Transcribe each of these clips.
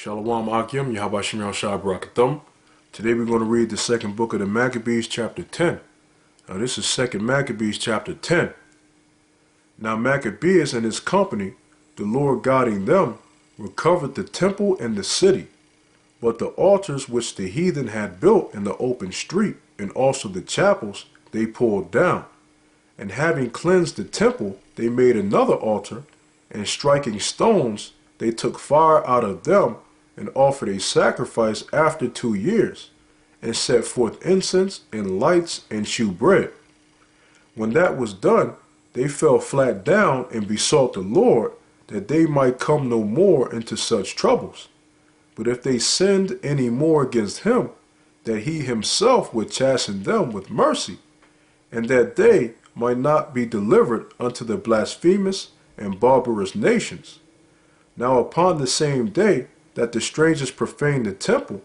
SHALAM WA QAM YASHARAHLA. Today we're going to read the second book of the Maccabees Chapter 10. Now this is 2 Maccabees Chapter 10. Now Maccabees and his company, the Lord guiding them, recovered the temple and the city. But the altars which the heathen had built in the open street, and also the chapels, they pulled down. And having cleansed the temple, they made another altar, and striking stones, they took fire out of them, and offered a sacrifice after 2 years, and set forth incense, and lights, and shewed bread. When that was done, they fell flat down, and besought the Lord, that they might come no more into such troubles. But if they sinned any more against him, that he himself would chasten them with mercy, and that they might not be delivered unto the blasphemous and barbarous nations. Now upon the same day that the strangers profaned the temple,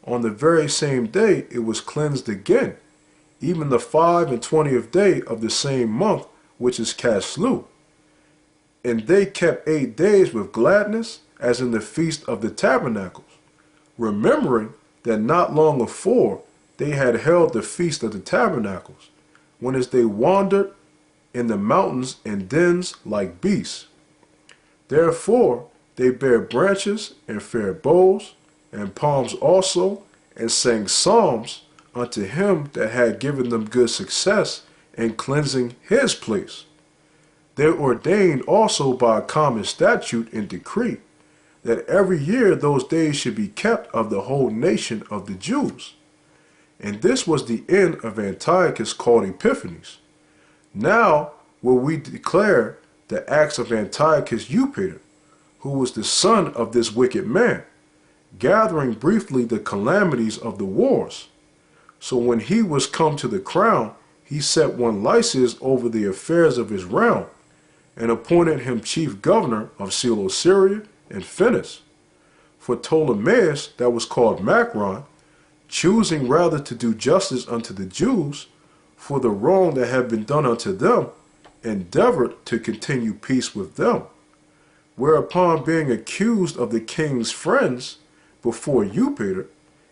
on the very same day it was cleansed again, even the 25th day of the same month, which is Caslu. And they kept 8 days with gladness, as in the feast of the tabernacles, remembering that not long afore they had held the feast of the tabernacles, when as they wandered in the mountains and dens like beasts. Therefore they bare branches and fair boughs and palms also, and sang psalms unto him that had given them good success in cleansing his place. They ordained also by a common statute and decree that every year those days should be kept of the whole nation of the Jews. And this was the end of Antiochus called Epiphanes. Now will we declare the acts of Antiochus Eupator, who was the son of this wicked man, gathering briefly the calamities of the wars. So when he was come to the crown, he set one Lysias over the affairs of his realm, and appointed him chief governor of Syria and Phenice. For Ptolemaeus, that was called Macron, choosing rather to do justice unto the Jews, for the wrong that had been done unto them, endeavored to continue peace with them. Whereupon, being accused of the king's friends before Eupator,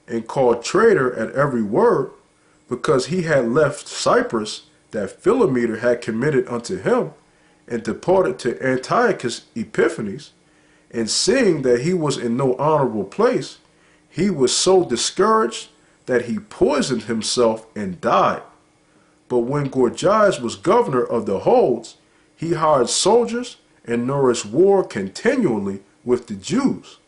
and called traitor at every word, because he had left Cyprus that Philometor had committed unto him, and departed to Antiochus Epiphanes, and seeing that he was in no honorable place, he was so discouraged that he poisoned himself and died. But when Gorgias was governor of the holds, he hired soldiers and nourished war continually with the Jews.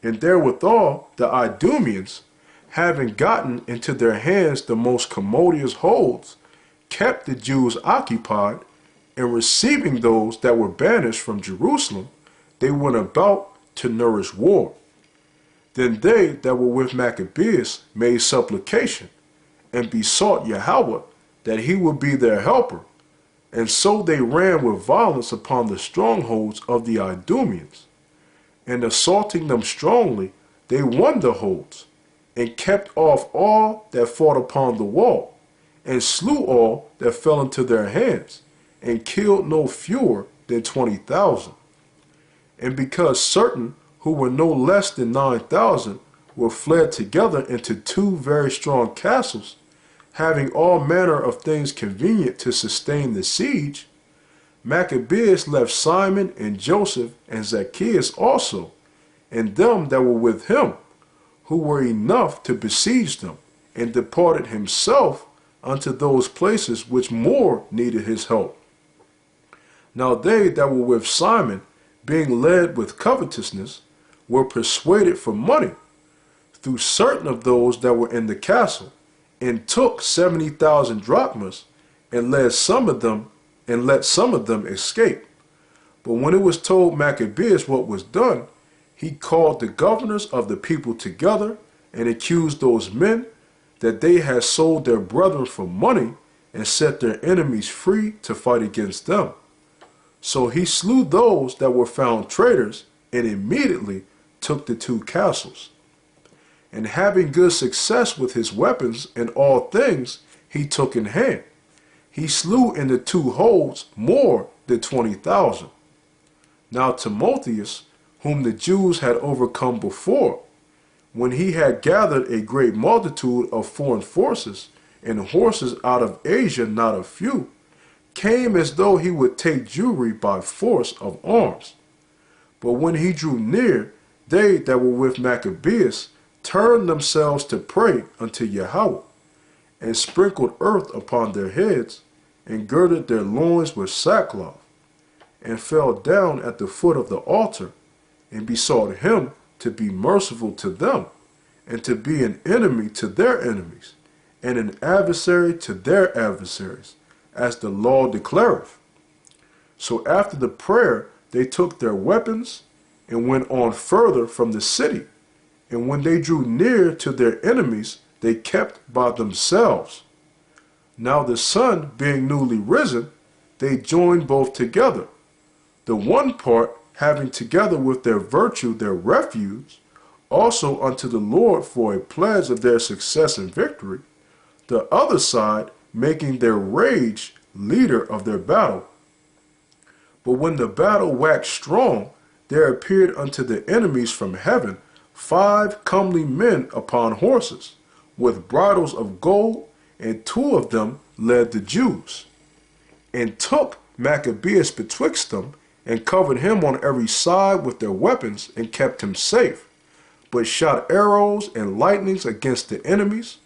And therewithal the Idumeans, having gotten into their hands the most commodious holds, kept the Jews occupied, and receiving those that were banished from Jerusalem, they went about to nourish war. Then they that were with Maccabees made supplication, and besought Yahweh that he would be their helper. And so they ran with violence upon the strongholds of the Idumeans. And assaulting them strongly, they won the holds, and kept off all that fought upon the wall, and slew all that fell into their hands, and killed no fewer than 20,000. And because certain who were no less than 9,000 were fled together into 2 very strong castles, having all manner of things convenient to sustain the siege, Maccabees left Simon and Joseph and Zacchaeus also, and them that were with him, who were enough to besiege them, and departed himself unto those places which more needed his help. Now they that were with Simon, being led with covetousness, were persuaded for money through certain of those that were in the castle, and took 70,000 drachmas, and let some of them escape. But when it was told Maccabees what was done, he called the governors of the people together, and accused those men that they had sold their brethren for money, and set their enemies free to fight against them. So he slew those that were found traitors, and immediately took the 2 castles. And having good success with his weapons and all things he took in hand, he slew in the 2 holds more than 20,000. Now Timotheus, whom the Jews had overcome before, when he had gathered a great multitude of foreign forces and horses out of Asia, not a few, came as though he would take Jewry by force of arms. But when he drew near, they that were with Maccabees turned themselves to pray unto Yahweh, and sprinkled earth upon their heads, and girded their loins with sackcloth, and fell down at the foot of the altar, and besought him to be merciful to them, and to be an enemy to their enemies, and an adversary to their adversaries, as the law declareth. So after the prayer they took their weapons, and went on further from the city, and when they drew near to their enemies, they kept by themselves. Now the sun being newly risen, they joined both together, the one part having together with their virtue their refuge, also unto the Lord for a pledge of their success and victory, the other side making their rage leader of their battle. But when the battle waxed strong, there appeared unto the enemies from heaven 5 comely men upon horses, with bridles of gold, and 2 of them led the Jews, and took Maccabeus betwixt them, and covered him on every side with their weapons, and kept him safe, but shot arrows and lightnings against the enemies,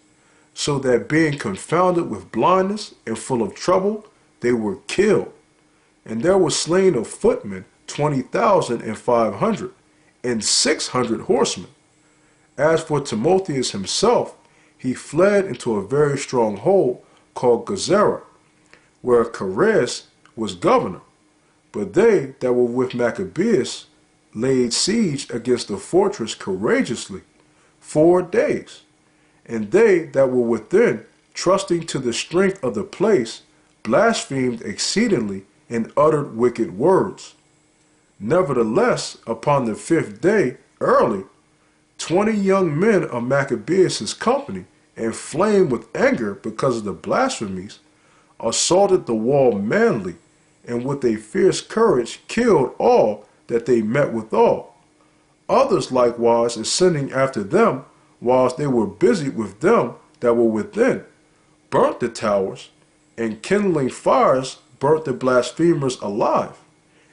so that being confounded with blindness and full of trouble, they were killed. And there were slain of footmen 20,500, and 600 horsemen. As for Timotheus himself, he fled into a very strong hole called Gazera, where Chares was governor. But they that were with Maccabeus laid siege against the fortress courageously 4 days. And they that were within, trusting to the strength of the place, blasphemed exceedingly and uttered wicked words. Nevertheless, upon the 5th day early, 20 young men of Maccabeus' company, inflamed with anger because of the blasphemies, assaulted the wall manly, and with a fierce courage killed all that they met withal. Others likewise ascending after them, whilst they were busy with them that were within, burnt the towers, and kindling fires burnt the blasphemers alive.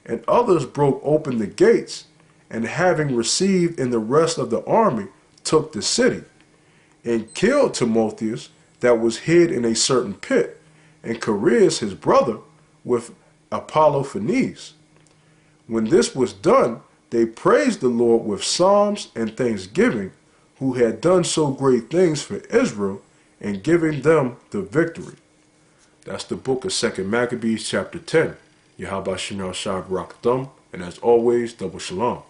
And others broke open the gates, and having received in the rest of the army, took the city, and killed Timotheus that was hid in a certain pit, and Chares his brother, with Apollophanes. When this was done, they praised the Lord with psalms and thanksgiving, who had done so great things for Israel, and giving them the victory. That's the book of 2 Maccabees chapter 10. Yahweh Shem Yahshua Barak Thumb, and as always, double shalom.